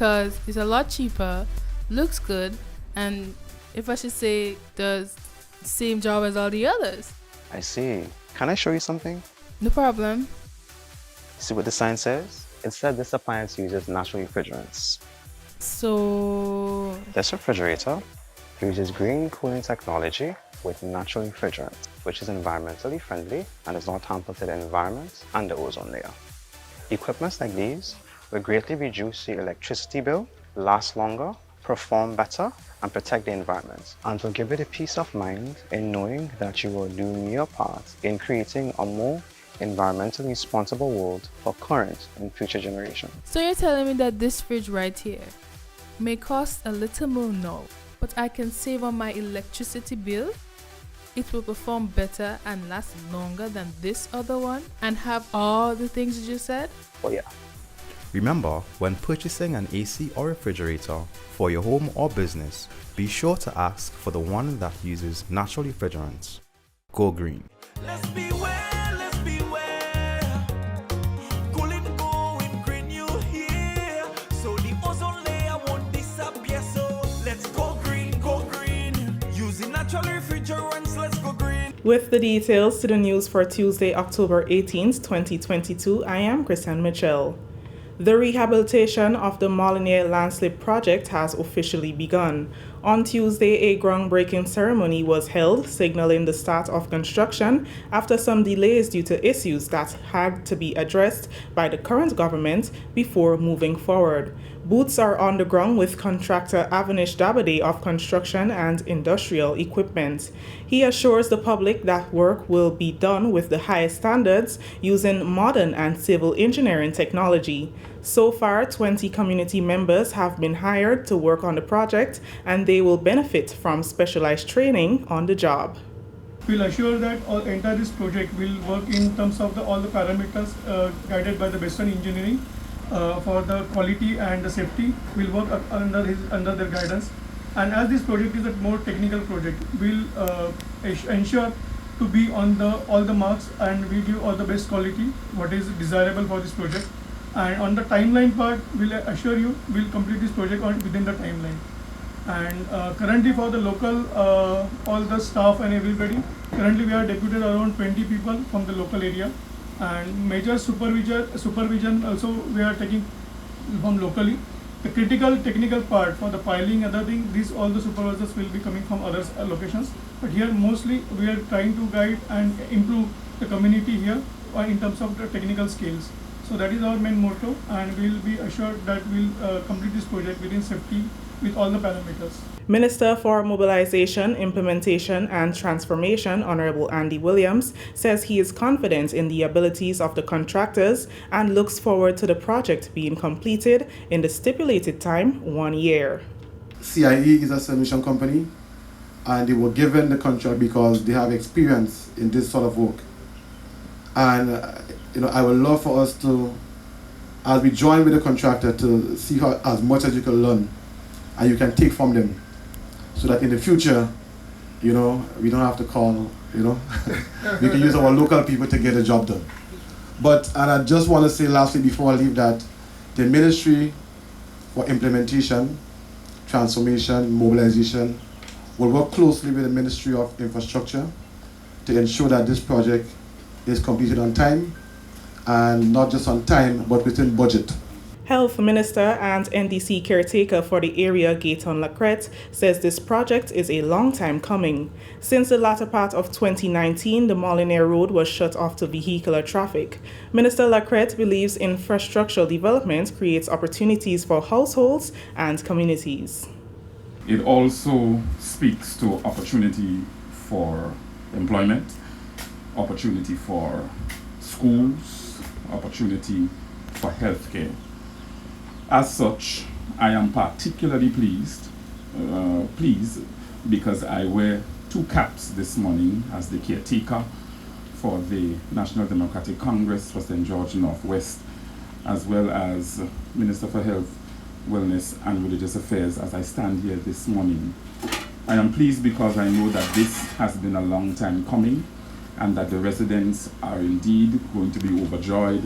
because it's a lot cheaper, looks good, and if I should say, does the same job as all the others. I see. Can I show you something? No problem. See what the sign says? It said this appliance uses natural refrigerants. So, This refrigerator uses green cooling technology with natural refrigerants, which is environmentally friendly and does not hamper to the environment and the ozone layer. Equipments like these will greatly reduce your electricity bill, last longer, perform better, and protect the environment, and will give you the peace of mind in knowing that you are doing your part in creating a more environmentally responsible world for current and future generations. so you're telling me that this fridge right here may cost a little more now, but I can save on my electricity bill? It will perform better and last longer than this other one and have all the things you just said? Oh yeah. Remember, when purchasing an AC or refrigerator for your home or business, be sure to ask for the one that uses natural refrigerants. Go green. Let's beware, let's beware. Cooling, going green, you hear? So the ozone layer won't disappear. So let's go green, using natural refrigerants, let's go green. With the details to the news for Tuesday, October 18th, 2022, I am Christian Mitchell. The rehabilitation of the Molyneux Landslip project has officially begun. On Tuesday, a groundbreaking ceremony was held, signaling the start of construction after some delays due to issues that had to be addressed by the current government before moving forward. Boots are on the ground with contractor Avanish Dabade of Construction and Industrial Equipment. He assures the public that work will be done with the highest standards using modern and civil engineering technology. So far, 20 community members have been hired to work on the project, and they will benefit from specialized training on the job. We'll assure that entire this project will work in terms of all the parameters guided by the Western Engineering for the quality and the safety. Will work under their guidance. And as this project is a more technical project, we'll ensure to be on all the marks, and we give all the best quality what is desirable for this project. And on the timeline part, we'll assure you we'll complete this project within the timeline. And currently for the local, all the staff and everybody, currently we are deputed around 20 people from the local area, and major supervision also we are taking from locally. The critical technical part for the piling, other thing, these all the supervisors will be coming from other locations. But here mostly we are trying to guide and improve the community here in terms of the technical skills. So that is our main motto, and we'll be assured that we'll complete this project within safety with all the parameters. Minister for Mobilization, Implementation and Transformation, Honorable Andy Williams, says he is confident in the abilities of the contractors and looks forward to the project being completed in the stipulated time, 1 year. CIE is a solution company, and they were given the contract because they have experience in this sort of work. And I would love for us to, as we join with the contractor, to see how as much as you can learn and you can take from them, so that in the future, we don't have to call, we can use our local people to get the job done. And I just want to say lastly before I leave that the Ministry for Implementation, Transformation, Mobilization will work closely with the Ministry of Infrastructure to ensure that this project is completed on time, and not just on time, but within budget. Health Minister and NDC caretaker for the area, Gaetan Lacrette, says this project is a long time coming. Since the latter part of 2019, the Molyneux Road was shut off to vehicular traffic. Minister Lacrette believes infrastructural development creates opportunities for households and communities. It also speaks to opportunity for employment, opportunity for schools, opportunity for healthcare. As such, I am particularly pleased because I wear two caps this morning as the caretaker for the National Democratic Congress for St. George Northwest, as well as Minister for Health, Wellness and Religious Affairs as I stand here this morning. I am pleased because I know that this has been a long time coming, and that the residents are indeed going to be overjoyed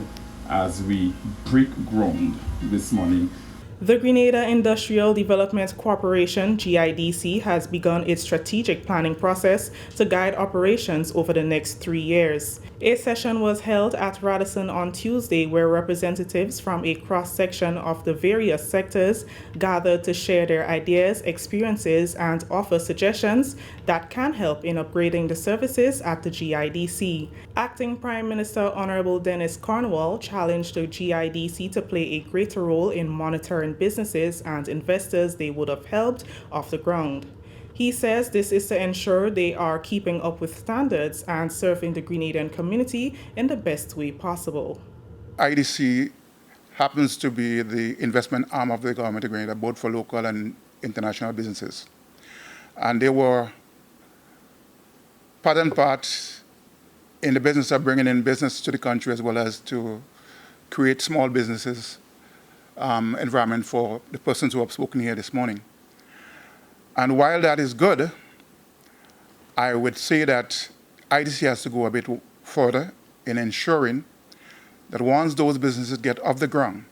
as we break ground this morning. The Grenada Industrial Development Corporation, GIDC, has begun its strategic planning process to guide operations over the next 3 years. A session was held at Radisson on Tuesday where representatives from a cross-section of the various sectors gathered to share their ideas, experiences, and offer suggestions that can help in upgrading the services at the GIDC. Acting Prime Minister Honorable Dennis Cornwall challenged the GIDC to play a greater role in monitoring businesses and investors they would have helped off the ground. He says this is to ensure they are keeping up with standards and serving the Grenadian community in the best way possible. IDC happens to be the investment arm of the government of Grenada, both for local and international businesses. And they were part and part in the business of bringing in business to the country as well as to create small businesses environment for the persons who have spoken here this morning. And while that is good, I would say that IDC has to go a bit further in ensuring that once those businesses get off the ground,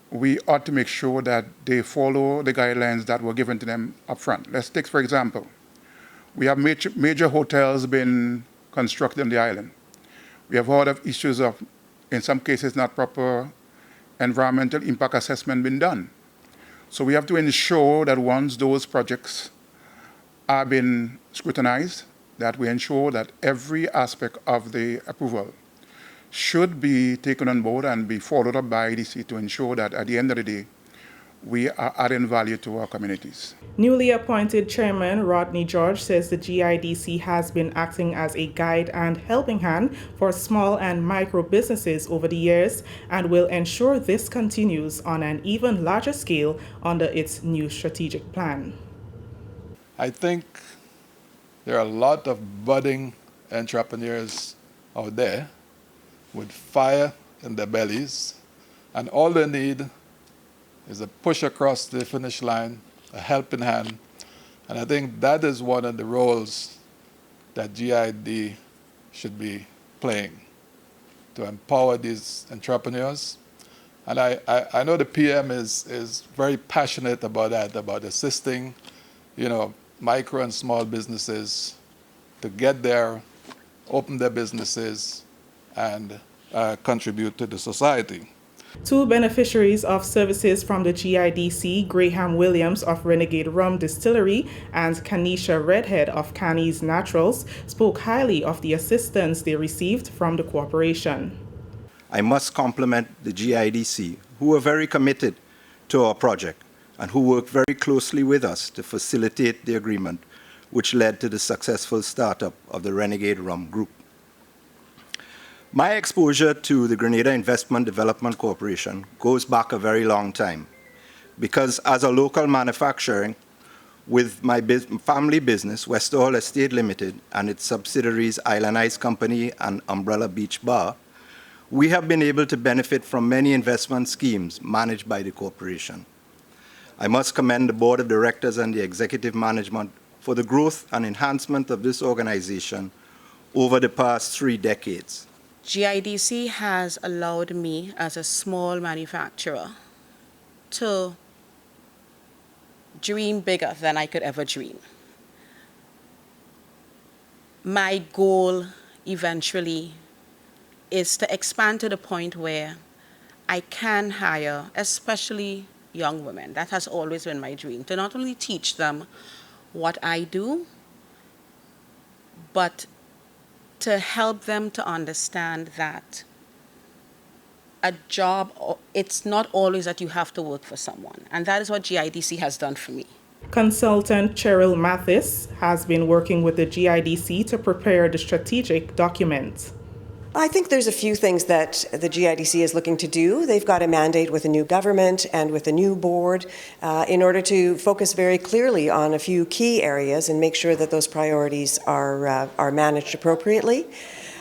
we ought to make sure that they follow the guidelines that were given to them up front. Let's take, for example, we have major hotels being constructed on the island. We have heard of issues of, in some cases, not proper environmental impact assessment being done. So we have to ensure that once those projects are being scrutinized, that we ensure that every aspect of the approval should be taken on board and be followed up by IDC to ensure that at the end of the day, we are adding value to our communities. Newly appointed Chairman Rodney George says the GIDC has been acting as a guide and helping hand for small and micro businesses over the years and will ensure this continues on an even larger scale under its new strategic plan. I think there are a lot of budding entrepreneurs out there with fire in their bellies, and all they need is a push across the finish line, a helping hand. And I think that is one of the roles that GID should be playing, to empower these entrepreneurs. And I know the PM is very passionate about that, about assisting, micro and small businesses to get there, open their businesses, and contribute to the society. Two beneficiaries of services from the GIDC, Graham Williams of Renegade Rum Distillery and Kanisha Redhead of Canny's Naturals, spoke highly of the assistance they received from the corporation. I must compliment the GIDC, who are very committed to our project and who worked very closely with us to facilitate the agreement, which led to the successful startup of the Renegade Rum Group. My exposure to the Grenada Investment Development Corporation goes back a very long time, because as a local manufacturer with my family business, Westall Estate Limited, and its subsidiaries Island Ice Company and Umbrella Beach Bar, we have been able to benefit from many investment schemes managed by the corporation. I must commend the Board of Directors and the Executive Management for the growth and enhancement of this organization over the past 3 decades. GIDC has allowed me as a small manufacturer to dream bigger than I could ever dream. My goal eventually is to expand to the point where I can hire, especially young women. That has always been my dream, to not only teach them what I do, but to help them to understand that a job, it's not always that you have to work for someone. And that is what GIDC has done for me. Consultant Cheryl Mathis has been working with the GIDC to prepare the strategic document. I think there's a few things that the GIDC is looking to do. They've got a mandate with a new government and with a new board in order to focus very clearly on a few key areas and make sure that those priorities are managed appropriately.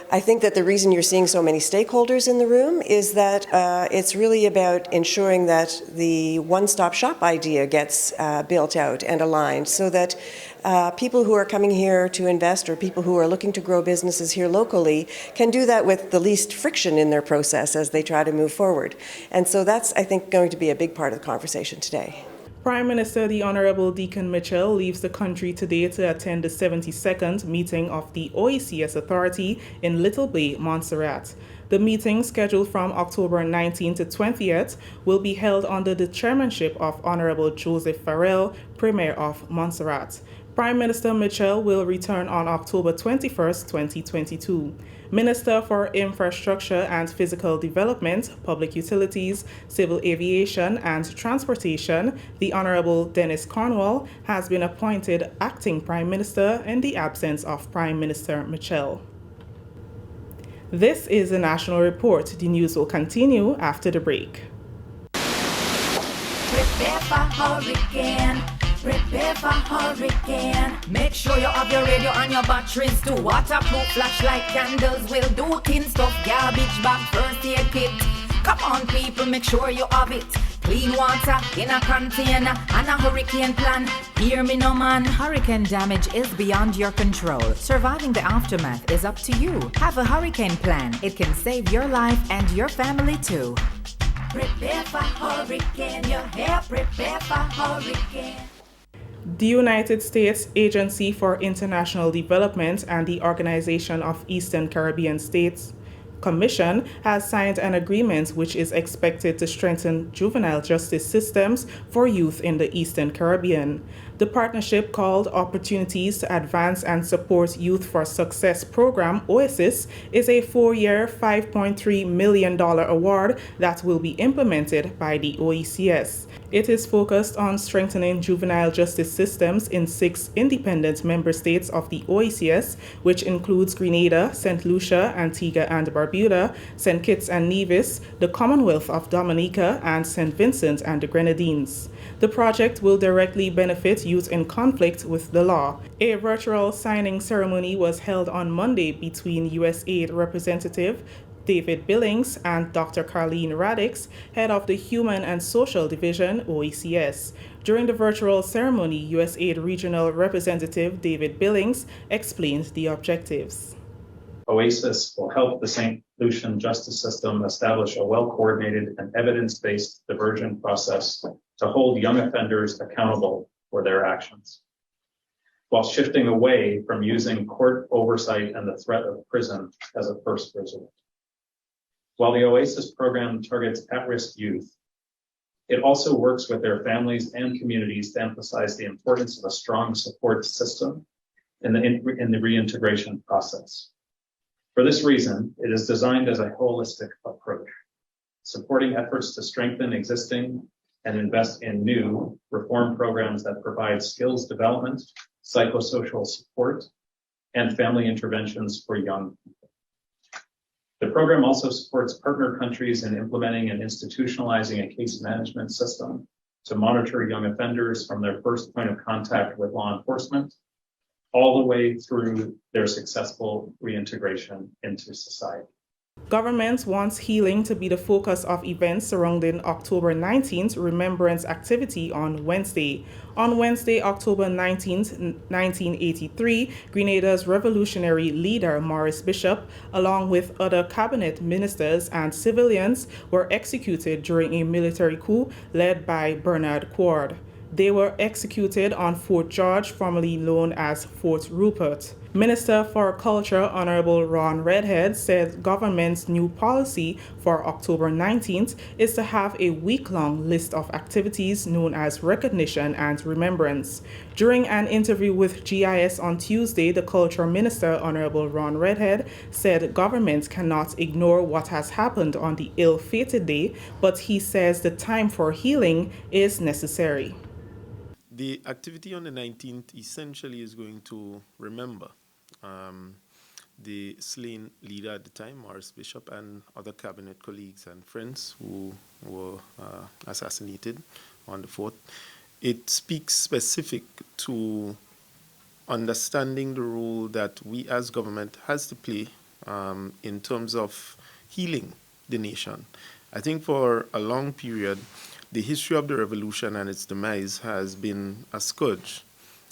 I think that the reason you're seeing so many stakeholders in the room is that it's really about ensuring that the one-stop shop idea gets built out and aligned so that people who are coming here to invest or people who are looking to grow businesses here locally can do that with the least friction in their process as they try to move forward. And so that's, I think, going to be a big part of the conversation today. Prime Minister the Honourable Deacon Mitchell leaves the country today to attend the 72nd meeting of the OECS Authority in Little Bay, Montserrat. The meeting, scheduled from October 19 to 20th, will be held under the chairmanship of Honourable Joseph Farrell, Premier of Montserrat. Prime Minister Mitchell will return on October 21, 2022. Minister for Infrastructure and Physical Development, Public Utilities, Civil Aviation and Transportation, the Honourable Dennis Cornwall, has been appointed Acting Prime Minister in the absence of Prime Minister Mitchell. This is a national report. The news will continue after the break. Prepare for hurricane. Prepare for hurricane. Make sure you have your radio and your batteries too. Waterproof flashlight candles will do. Tin stuff, garbage bag, first aid kit. Come on people, make sure you have it. Clean water in a container and a hurricane plan. Hear me no man. Hurricane damage is beyond your control. Surviving the aftermath is up to you. Have a hurricane plan. It can save your life and your family too. Prepare for hurricane. Your hair, prepare for hurricane. The United States Agency for International Development and the Organization of Eastern Caribbean States Commission has signed an agreement which is expected to strengthen juvenile justice systems for youth in the Eastern Caribbean. The partnership, called Opportunities to Advance and Support Youth for Success Program, OASIS, is a 4-year, $5.3 million award that will be implemented by the OECS. It is focused on strengthening juvenile justice systems in 6 independent member states of the OECS, which includes Grenada, St. Lucia, Antigua and Barbuda, St. Kitts and Nevis, the Commonwealth of Dominica, and St. Vincent and the Grenadines. The project will directly benefit youth in conflict with the law. A virtual signing ceremony was held on Monday between USAID Representative David Billings and Dr. Carleen Radix, head of the Human and Social Division, OECS. During the virtual ceremony, USAID Regional Representative David Billings explained the objectives. OASIS will help the St. Lucian justice system establish a well-coordinated and evidence-based diversion process to hold young offenders accountable for their actions, while shifting away from using court oversight and the threat of prison as a first resort. While the OASIS program targets at-risk youth, it also works with their families and communities to emphasize the importance of a strong support system in the reintegration process. For this reason, it is designed as a holistic approach, supporting efforts to strengthen existing and invest in new reform programs that provide skills development, psychosocial support, and family interventions for young people. The program also supports partner countries in implementing and institutionalizing a case management system to monitor young offenders from their first point of contact with law enforcement all the way through their successful reintegration into society. Government wants healing to be the focus of events surrounding October 19th remembrance activity on Wednesday. On Wednesday, October 19th, 1983, Grenada's revolutionary leader Maurice Bishop, along with other cabinet ministers and civilians, were executed during a military coup led by Bernard Quard. They were executed on Fort George, formerly known as Fort Rupert. Minister for Culture, Honorable Ron Redhead, said government's new policy for October 19th is to have a week-long list of activities known as recognition and remembrance. During an interview with GIS on Tuesday, the Culture Minister, Honorable Ron Redhead, said government cannot ignore what has happened on the ill-fated day, but he says the time for healing is necessary. The activity on the 19th essentially is going to remember the slain leader at the time, Maurice Bishop, and other cabinet colleagues and friends who were assassinated on the 4th. It speaks specific to understanding the role that we as government has to play in terms of healing the nation. I think for a long period, the history of the revolution and its demise has been a scourge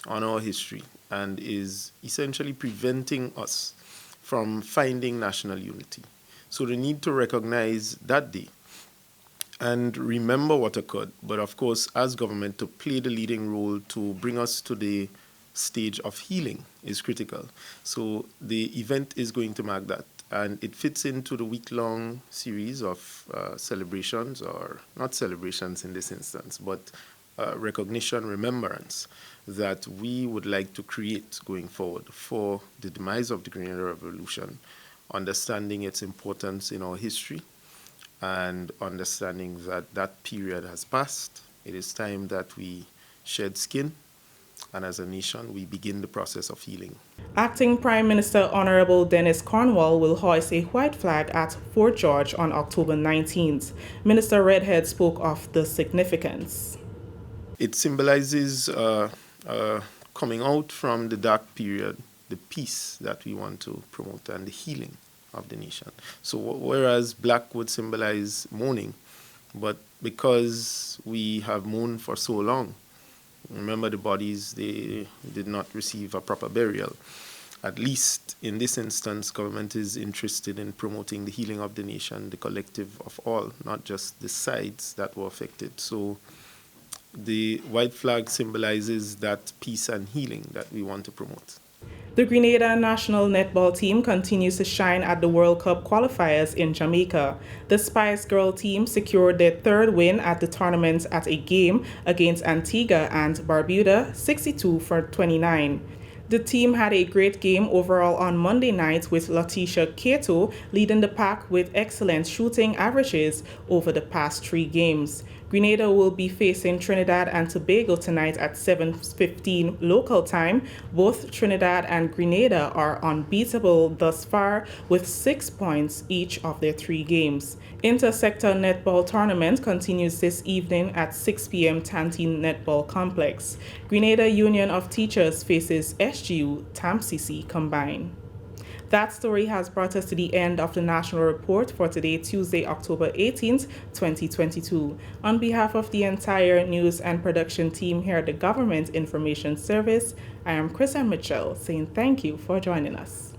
on our history and is essentially preventing us from finding national unity. So the need to recognize that day and remember what occurred, but of course, as government, to play the leading role to bring us to the stage of healing is critical. So the event is going to mark that, and it fits into the week-long series of celebrations, or not celebrations in this instance, but recognition, remembrance that we would like to create going forward for the demise of the Grenada Revolution, understanding its importance in our history, and understanding that that period has passed. It is time that we shed skin, and as a nation, we begin the process of healing. Acting Prime Minister Honorable Dennis Cornwall will hoist a white flag at Fort George on October 19th. Minister Redhead spoke of the significance. It symbolizes coming out from the dark period, the peace that we want to promote, and the healing of the nation. So whereas black would symbolize mourning, but because we have mourned for so long, remember the bodies, they did not receive a proper burial. At least in this instance, government is interested in promoting the healing of the nation, the collective of all, not just the sides that were affected. So the white flag symbolizes that peace and healing that we want to promote. The Grenada national netball team continues to shine at the World Cup qualifiers in Jamaica. The Spice Girl team secured their third win at the tournament at a game against Antigua and Barbuda, 62-29. The team had a great game overall on Monday night, with Leticia Cato leading the pack with excellent shooting averages over the past 3 games. Grenada will be facing Trinidad and Tobago tonight at 7:15 local time. Both Trinidad and Grenada are unbeatable thus far, with 6 points each of their 3 games. Inter-sector netball tournament continues this evening at 6 p.m. Tantine Netball Complex. Grenada Union of Teachers faces SGU TAMCC combined. That story has brought us to the end of the National Report for today, Tuesday, October 18th, 2022. On behalf of the entire news and production team here at the Government Information Service, I am Chrisanne Mitchell saying thank you for joining us.